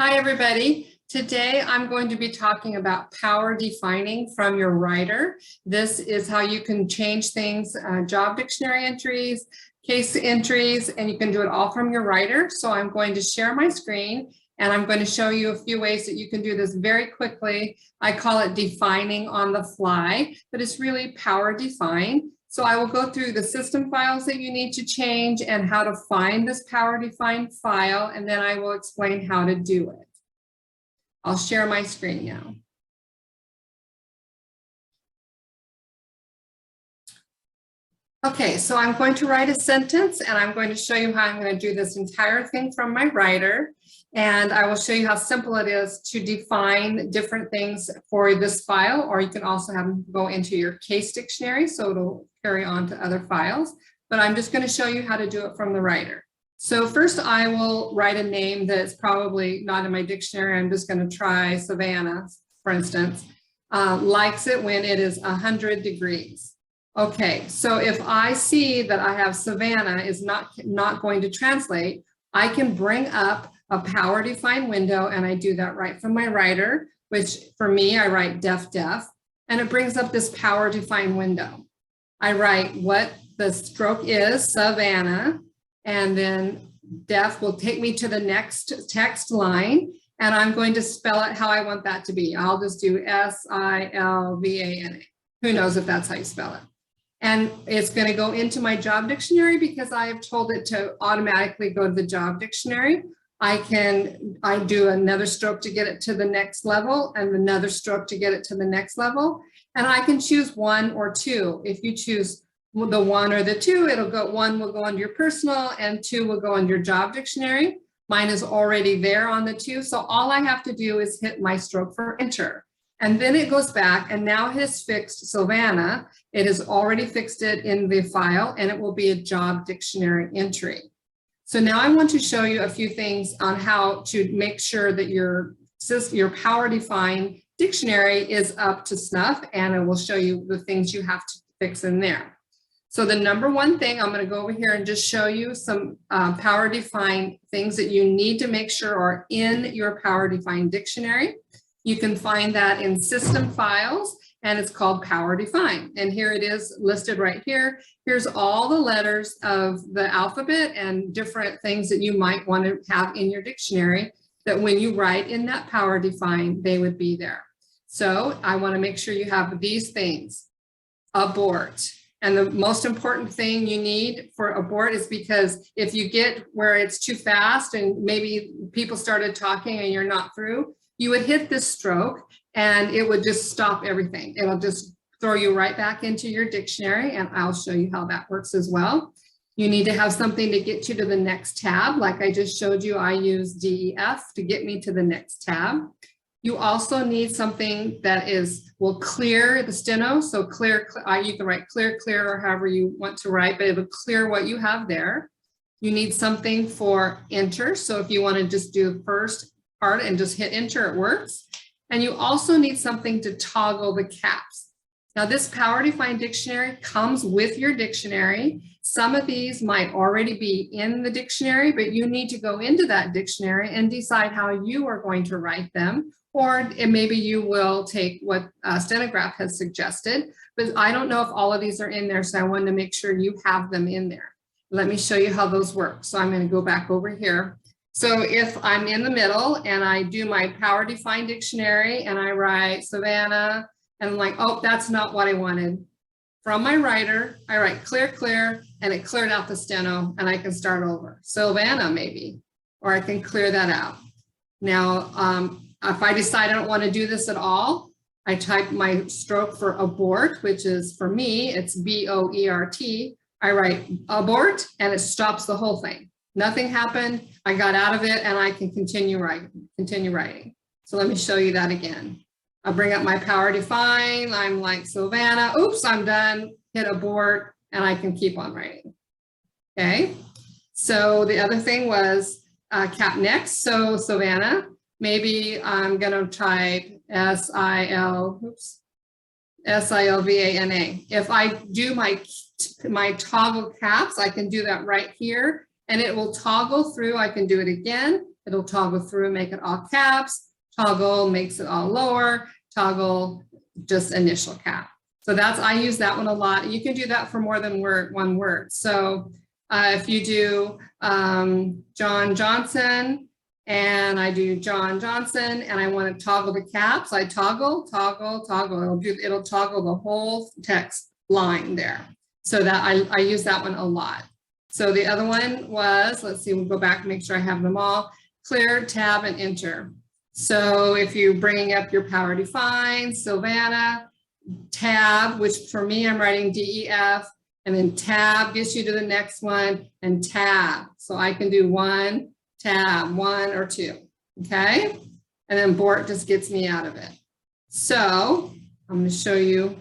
Hi, everybody. Today, I'm going to be talking about power defining from your writer. This is how you can change things, job dictionary entries, case entries, and you can do it all from your writer. So I'm going to share my screen and I'm going to show you a few ways that you can do this very quickly. I call it defining on the fly, but it's really power define. So I will go through the system files that you need to change and how to find this power defined file, and then I will explain how to do it. I'll share my screen now. Okay, so I'm going to write a sentence and I'm going to show you how I'm going to do this entire thing from my writer. And I will show you how simple it is to define different things for this file, or you can also have them go into your case dictionary, so it'll carry on to other files. But I'm just going to show you how to do it from the writer. So first I will write a name that's probably not in my dictionary. I'm just going to try Savannah, for instance. Likes it when it is 100 degrees. Okay, so if I see that I have Savannah is not going to translate, I can bring up a power define window, and I do that right from my writer, which for me, I write def, and it brings up this power define window. I write what the stroke is, Savannah, and then def will take me to the next text line, and I'm going to spell it how I want that to be. I'll just do S-I-L-V-A-N-A. Who knows if that's how you spell it. And it's going to go into my job dictionary because I have told it to automatically go to the job dictionary. I do another stroke to get it to the next level and another stroke to get it to the next level. And I can choose one or two. If you choose the one or the two, one will go under your personal and two will go under your job dictionary. Mine is already there on the two. So all I have to do is hit my stroke for enter. And then it goes back and now it has fixed Savannah. It has already fixed it in the file and it will be a job dictionary entry. So now I want to show you a few things on how to make sure that your power defined dictionary is up to snuff, and it will show you the things you have to fix in there. So the number one thing, I'm going to go over here and just show you some power defined things that you need to make sure are in your power defined dictionary. You can find that in system files, and it's called power define. And here it is listed right here. Here's all the letters of the alphabet and different things that you might want to have in your dictionary that when you write in that power define, they would be there. So I want to make sure you have these things. Abort. And the most important thing you need for abort is because if you get where it's too fast and maybe people started talking and you're not through, you would hit this stroke and it would just stop everything. It'll just throw you right back into your dictionary, and I'll show you how that works as well. You need to have something to get you to the next tab. Like I just showed you, I use DEF to get me to the next tab. You also need something that will clear the steno. So clear, you can write clear, or however you want to write, but it'll clear what you have there. You need something for enter. So if you want to just do the first part and just hit enter, it works. And you also need something to toggle the caps. Now this power defined dictionary comes with your dictionary. Some of these might already be in the dictionary, but you need to go into that dictionary and decide how you are going to write them. Or maybe you will take what Stenograph has suggested, but I don't know if all of these are in there, so I wanted to make sure you have them in there. Let me show you how those work. So I'm going to go back over here. So if I'm in the middle and I do my power defined dictionary and I write Savannah and I'm like, oh, that's not what I wanted. From my writer, I write clear, and it cleared out the steno and I can start over. Savannah maybe, or I can clear that out. Now, if I decide I don't want to do this at all, I type my stroke for abort, which is for me, it's B-O-E-R-T. I write abort and it stops the whole thing. Nothing happened. I got out of it and I can continue writing. So let me show you that again. I'll bring up my power define. I'm like Savannah. Oops, I'm done. Hit abort and I can keep on writing. Okay. So the other thing was cap next. So Savannah, maybe I'm going to type S-I-L-V-A-N-A. If I do my toggle caps, I can do that right here. And it will toggle through. I can do it again. it'll toggle through, make it all caps. Toggle makes it all lower. Toggle just initial cap. So I use that one a lot. You can do that for more than one word. So if you do John Johnson, and I do John Johnson, and I want to toggle the caps, I toggle, toggle, toggle. It'll toggle the whole text line there. So that I use that one a lot. So the other one was, let's see, we'll go back and make sure I have them all. Clear, tab, and enter. So if you're bringing up your Power Define, Silvana, tab, which for me, I'm writing DEF, and then tab gets you to the next one, and tab. So I can do one, tab, 1 or 2, okay? And then BORT just gets me out of it. So I'm going to show you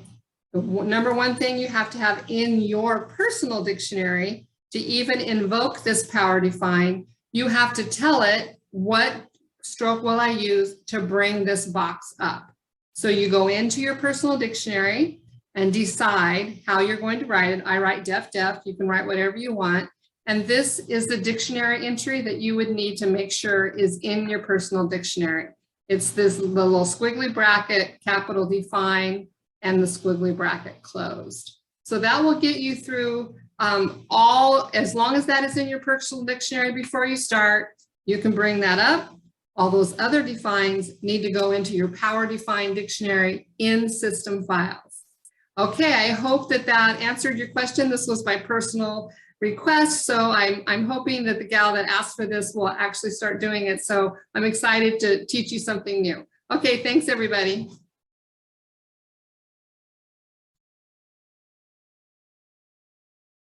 the number one thing you have to have in your personal dictionary to even invoke this Power Define. You have to tell it what stroke will I use to bring this box up. So you go into your personal dictionary and decide how you're going to write it. I write def. You can write whatever you want. And this is the dictionary entry that you would need to make sure is in your personal dictionary. It's the little squiggly bracket, capital Define, and the squiggly bracket closed. So that will get you through as long as that is in your personal dictionary before you start, you can bring that up. All those other defines need to go into your Power Define dictionary in system files. Okay, I hope that answered your question. This was my personal request, so I'm hoping that the gal that asked for this will actually start doing it. So I'm excited to teach you something new. Okay, thanks everybody.